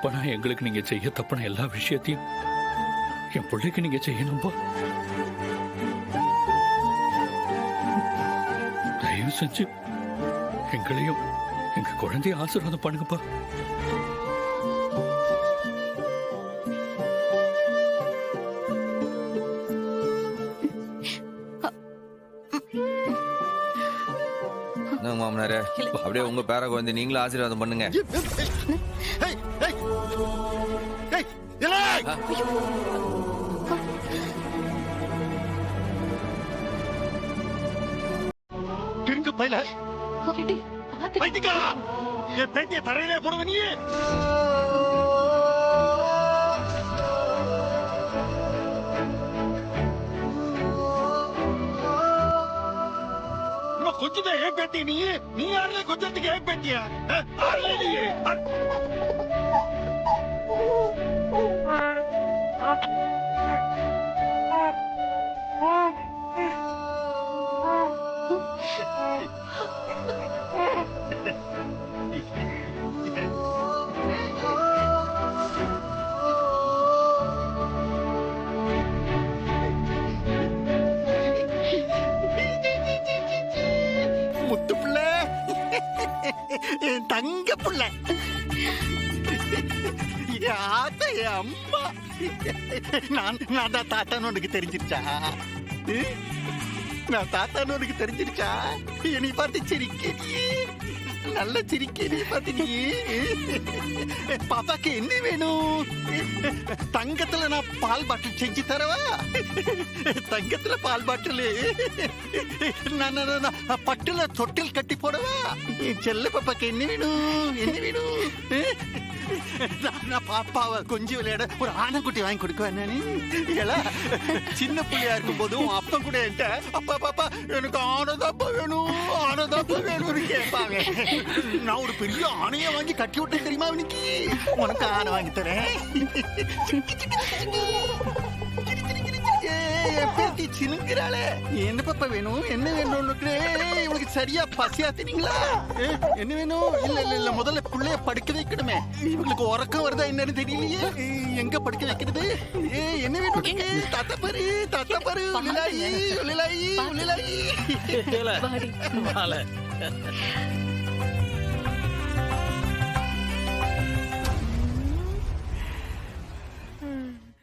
அப்பனா எங்களுக்கு நீங்க செய்ய தப்புன எல்லா விஷயத்தையும் என் பிள்ளைக்கு நீங்க செய்யணும்பா. தயவு செஞ்சு எங்களையும் எங்க குழந்தைய ஆசீர்வாதம் பண்ணுங்கப்பா. மாமனாரே, அப்படியே உங்க பேர குழந்தை நீங்களும் ஆசீர்வாதம் பண்ணுங்க. தரையிலே போடுவ நீ. கொஞ்சம் ஏன் பேட்டி நீ யாருல கொஞ்சத்துக்கு ஏன் பேட்டியா? என் தங்க புள்ள அம்மா, நான் தான் தாத்தான்னு உனக்கு தெரிஞ்சிருச்சா? நான் தாத்தான்னு உனக்கு தெரிஞ்சிருச்சா? என்னை பார்த்து சிரிக்க, நல்ல சிரிக்க நீ பார்த்து. நீ பாப்பாக்கு என்ன வேணும்? தங்கத்துல நான் பால் பாட்டில் செஞ்சு தரவா? தங்கத்துல பால் பாட்டில் நான் பட்டுல தொட்டில் கட்டி போடவா? செல்ல பாப்பாக்கு என்ன வேணும்? என்ன வேணும்? நான் பாப்பாவை கொஞ்சம் விளையாட ஒரு ஆனைக்குட்டி வாங்கி கொடுக்குவேன். நானு சின்ன பிள்ளையா இருக்கும் போதும் அப்பன் கூட என்கிட்ட அப்பா பாப்பா எனக்கு ஆனதாப்பா வேணும், ஆனதாப்பா வேணும்னு கேட்பாங்க. நான் ஒரு பெரிய ஆணையை வாங்கி கட்டி விட்டேன் தெரியுமா? அவனுக்கு உனக்கு ஆணை வாங்கி தரேன். பேத்தி சினுங்கிறாளே, என்ன பாப்பா வேணும்? என்ன வேணும்? இவளுக்கு சரியா பசியாத்தினீங்களா? என்ன வேணும்? இல்ல இல்ல இல்ல, முதல்ல பிள்ளைய படுக்க வைக்கணுமே. இவங்களுக்கு உறக்கம் வருதா என்னன்னு தெரியலையே. எங்க படுக்க வைக்கிறது? என்ன வேணும்? தாத்தா பாரு, தாத்தா பாரு. உளிலாயி, உளிலாயி, உளிலாயி.